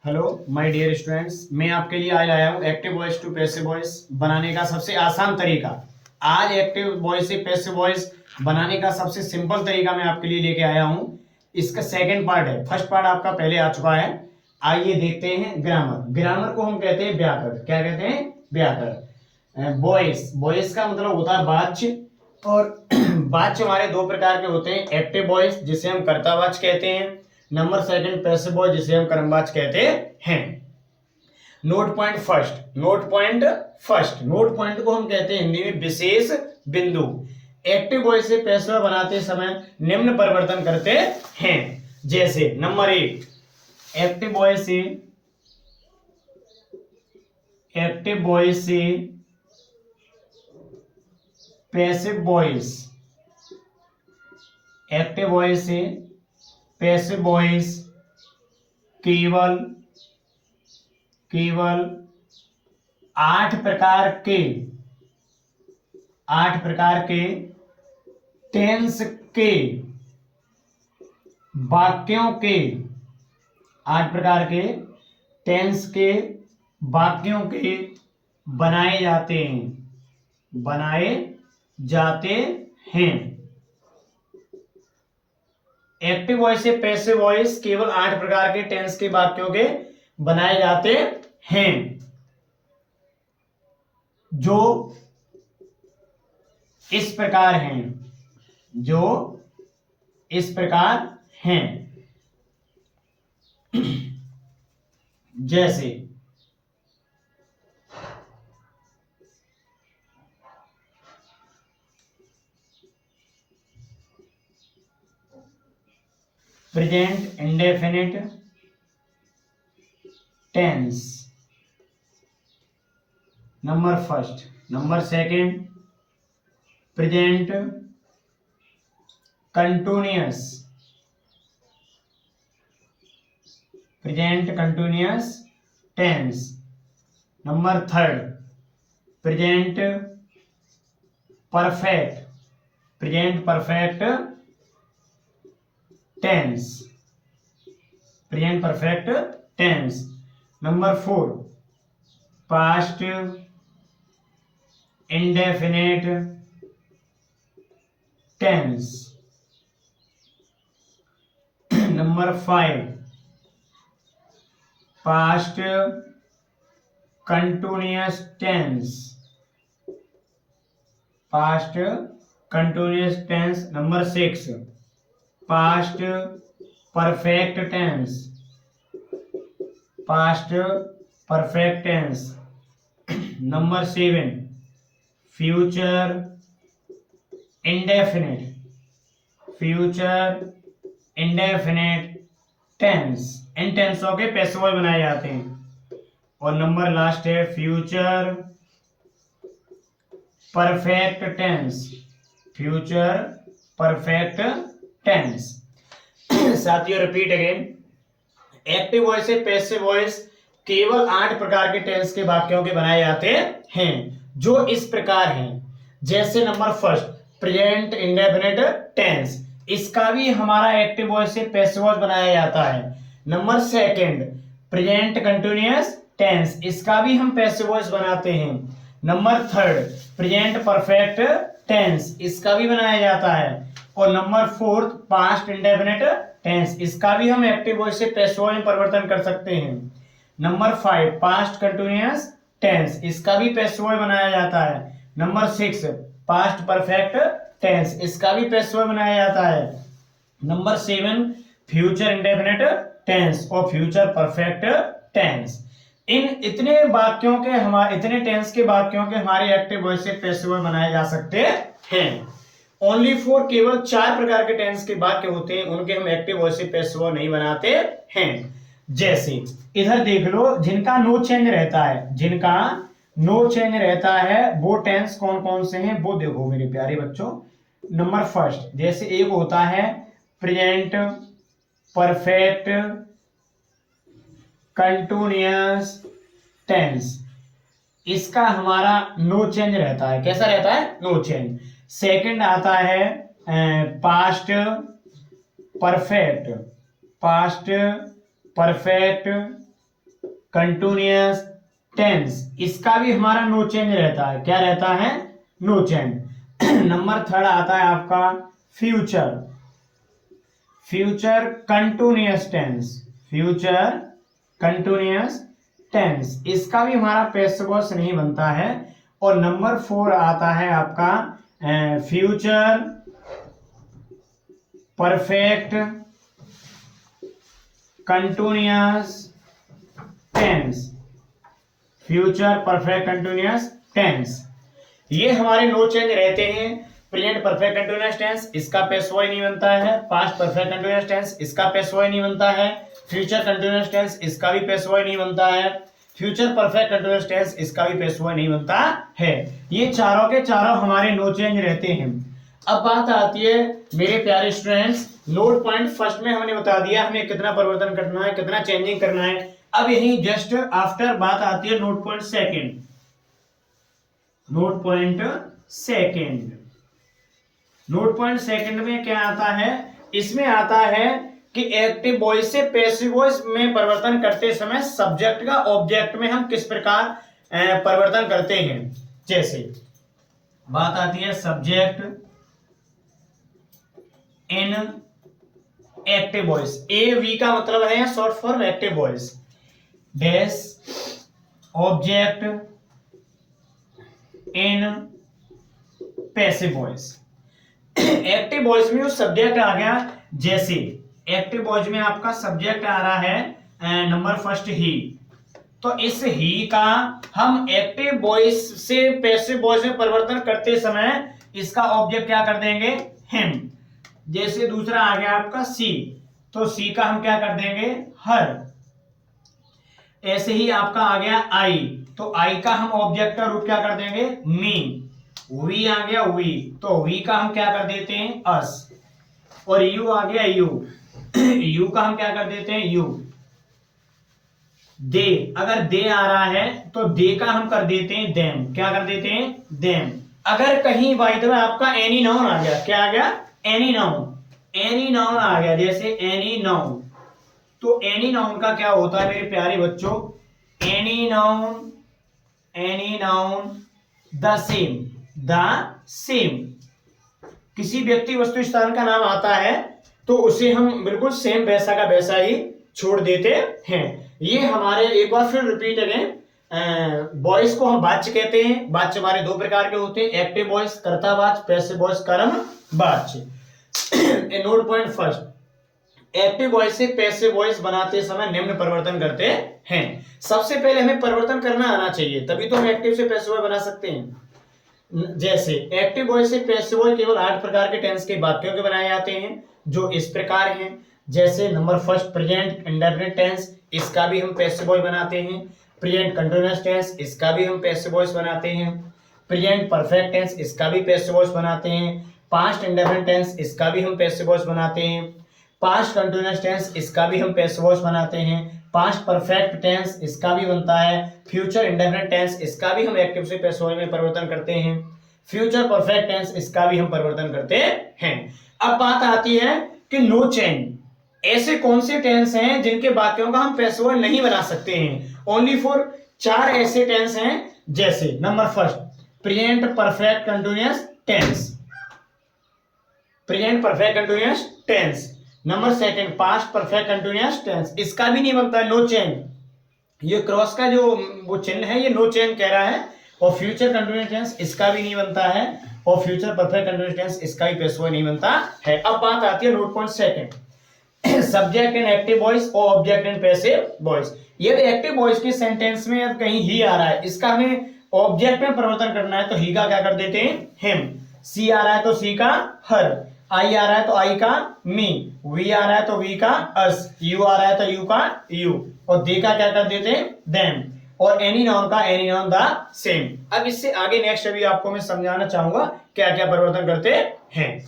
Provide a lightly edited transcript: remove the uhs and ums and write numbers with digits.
Hello my dear students, मैं आपके लिए आज आया हूँ active voice to passive voice बनाने का सबसे आसान तरीका। आज एक्टिव वॉइस से पैसिव वॉइस बनाने का सबसे सिंपल तरीका मैं आपके लिए लेके आया हूँ। इसका सेकंड पार्ट है, फर्स्ट पार्ट आपका पहले आ चुका है। आइए देखते हैं ग्रामर। ग्रामर को हम कहते हैं व्याकरण। क्या कहते हैं? व्याकरण। वॉइस, वॉइस का मतलब होता है वाच्य। और वाच्य हमारे दो प्रकार के होते हैं, एक्टिव वॉइस जिसे हम कर्तावाच्य कहते हैं, नंबर सेकंड पैसिव वॉइस जिसे हम कर्मवाच्य कहते हैं। Note point first, note point first, note point को हम कहते हैं हिंदी में विशेष बिंदु। एक्टिव वॉइस से पैसिव बनाते समय निम्न परिवर्तन करते हैं। जैसे नंबर एक, एक्टिव वॉइस से पैसिव वॉइस, एक्टिव वॉइस से पैसिव वॉइस केवल 8 प्रकार के टेंस के वाक्यों के 8 प्रकार के टेंस के वाक्यों के बनाए जाते हैं। एक्टिव वॉइस से पैसिव वॉइस केवल 8 प्रकार के टेंस के वाक्यों के बनाए जाते हैं जो इस प्रकार हैं, जैसे present indefinite tense, number first. Number second, present continuous tense. Number third, present perfect tense. Number four, past indefinite tense. Number five, past continuous tense. Number six, past perfect tense. Number seven, future indefinite tense. इन टेंसों के passive voice बनाए जाते हैं। और number last है future perfect tense. साथियों, repeat again, active voice से पैसिव वॉइस केवल 8 प्रकार के टेंस के वाक्यों के बनाए जाते हैं जो इस प्रकार हैं। जैसे number first, present indefinite tense, इसका भी हमारा एक्टिव वॉइस से पैसिव वॉइस बनाया जाता है। Number second, present continuous tense, इसका भी हम पैसिव वॉइस बनाते हैं। Number third, present perfect tense, इसका भी बनाया जाता है। और number fourth, past indefinite tense, इसका भी हम एक्टिव वॉइस से पैसिव वॉइस में परिवर्तन कर सकते हैं। Number five, past continuous tense, इसका भी पैसिव वॉइस बनाया जाता है। Number six, past perfect tense, इसका भी पैसिव वॉइस बनाया जाता है। Number seven, future indefinite tense और फ्यूचर परफेक्ट टेंस। इतने टेंस के वाक्यों के हमारे एक्टिव वॉइस से पैसिव वॉइस बनाए जा सकते हैं। ओनली फॉर, केवल 4 प्रकार के टेंस के वाक्य होते हैं, उनके हम एक्टिव वॉइस से पैसिव वॉइस नहीं बनाते हैं। जैसे इधर देख लो, जिनका नो चेंज रहता है वो टेंस कौन कौन से हैं वो देखो मेरे प्यारे बच्चों। नंबर फर्स्ट, जैसे एक होता है प्रेजेंट परफेक्ट कंटिन्यूअस टेंस, इसका हमारा नो चेंज रहता है। कैसा रहता है? No change. सेकंड आता है पास्ट परफेक्ट कंटिन्यूअस टेंस, इसका भी हमारा नो चेंज रहता है। क्या रहता है? No change. नंबर थर्ड आता है आपका future, future continuous tense, future continuous tense, इसका भी हमारा पैसिव वॉइस नहीं बनता है। और नंबर फोर आता है आपका future perfect continuous tense, future perfect continuous tense, ये हमारे नो चेंज रहते हैं। प्रेजेंट परफेक्ट कंटिन्यूअस टेंस, इसका पैसिव वॉइस नहीं बनता है। पास्ट परफेक्ट कंटिन्यूअस टेंस, इसका पैसिव वॉइस नहीं बनता है। फ्यूचर कंटिन्यूअस टेंस, इसका भी पैसिव वॉइस नहीं बनता है। फ्यूचर परफेक्ट कंटिन्यूअस टेंस, इसका भी पैसिव वॉइस नहीं बनता है। ये चारों के चारों हमारे नो चेंज रहते हैं। अब बात आती है मेरे प्यारे स्टूडेंट्स, नोट पॉइंट फर्स्ट में हमने बता दिया हमें कितना परिवर्तन करना है, कितना चेंजिंग करना है। अब यही जस्ट आफ्टर बात आती है note point second, note point second. Note point second में क्या आता है? इसमें आता है कि एक्टिव वॉइस से पैसिव वॉइस में परिवर्तन करते समय सब्जेक्ट का ऑब्जेक्ट में हम किस प्रकार परिवर्तन करते हैं। जैसे बात आती है subject in active voice, A V का मतलब है short form active voice, dash object in passive voice. Active voice में जो सब्जेक्ट आ गया, जैसे एक्टिव वॉइस में आपका सब्जेक्ट आ रहा है नंबर फर्स्ट ही, तो इस ही का हम एक्टिव वॉइस से पैसिव वॉइस में परिवर्तन करते समय इसका ऑब्जेक्ट क्या कर देंगे? हिम। जैसे दूसरा आ गया आपका सी, तो सी का हम क्या कर देंगे? हर। ऐसे ही आपका आ गया आई, तो आई का हम ऑब्जेक्ट का रूप क्या कर देंगे? मी। वी आ गया वी, तो वी का हम क्या कर देते हैं? अस। और यू आ गया यू, यू का हम क्या कर देते हैं? यू। दे, अगर दे आ रहा है तो दे का हम कर देते हैं देम। क्या कर देते हैं? देम। अगर कहीं बाई द वे आपका एनी नाउन आ गया, क्या आ गया? एनी नाउन, एनी नाउन आ गया, जैसे एनी नाउन, तो एनी नाउन का क्या होता है मेरे प्यारे बच्चों? Any noun, any noun the same, the same. किसी व्यक्ति वस्तु स्थान का नाम आता है तो उसे हम बिल्कुल सेम वैसा का वैसा ही छोड़ देते हैं। ये हमारे, एक बार फिर रिपीट अगेन, वॉइस को हम वाच्य कहते हैं। वाच्य हमारे दो प्रकार के होते हैं, एक्टिव वॉइस कर्तावाच्य, पैसिव वॉइस कर्मवाच्य। Note point first, active voice से पैसिव वॉइस बनाते समय निम्न परिवर्तन करते हैं। सबसे पहले हमें परिवर्तन करना आना चाहिए, तभी तो हम एक्टिव से पैसिव वॉइस बना सकते हैं। जैसे एक्टिव वॉइस से पैसिव वॉइस केवल 8 प्रकार के टेंस के वाक्यों के बनाए जाते हैं, जो इस प्रकार हैं। जैसे number first present indefinite tense, इसका भी हम पैसिव वॉइस बनाते हैं। प्रेजेंट कंटीन्यूअस टेंस, इसका भी हम पैसिव वॉइस बनाते हैं। प्रेजेंट परफेक्ट टेंस, इसका भी पैसिव वॉइस बनाते हैं। पास्ट इंडेफिनिट टेंस, इसका भी हम पैसिव वॉइस बनाते हैं। पास्ट कंटीन्यूअस टेंस, इसका भी हम पैसिव वॉइस बनाते हैं। पास्ट परफेक्ट टेंस, इसका भी बनता है। फ्यूचर इंडेफिनिट टेंस, इसका भी हम एक्टिव से पैसिव वॉइस में परिवर्तन करते हैं। फ्यूचर परफेक्ट टेंस, इसका भी हम परिवर्तन करते हैं। अब बात आती है कि नो चेंज, ऐसे कौन से टेंस हैं जिनके वाक्यों का हम पैसिव वॉइस नहीं बना सकते हैं? ओनली फॉर 4 ऐसे टेंस हैं। जैसे number first present perfect continuous tense, present perfect continuous tense. Number second past perfect continuous tense, इसका भी नहीं बनता है, नो चेंज। ये क्रॉस का जो वो चिन्ह है ये नो चेंज कह रहा है। और फ्यूचर कंटीन्यूअस टेंस, इसका भी नहीं बनता है। और फ्यूचर परफेक्ट कंटीन्यूअस टेंस, इसका भी पैसिव वॉइस नहीं बनता है। अब बात आती है note point second, subject in active voice और ऑब्जेक्ट इन पैसिव वॉइस। यदि एक्टिव वॉइस के सेंटेंस में कहीं ही आ रहा है, इसका हमें ऑब्जेक्ट में परिवर्तन करना है, तो ही का क्या कर देते हैं? हिम। सी आ रहा है तो सी का हर, आई आ रहा है तो आई का मी, वी आ रहा है तो वी का अस, यू आ रहा है तो यू का यू, और दे का क्या कर देते हैं? देम। और एनी नाउन का एनी नाउन द सेम। अब इससे आगे नेक्स्ट अभी आपको मैं समझाना चाहूंगा क्या क्या परिवर्तन करते हैं।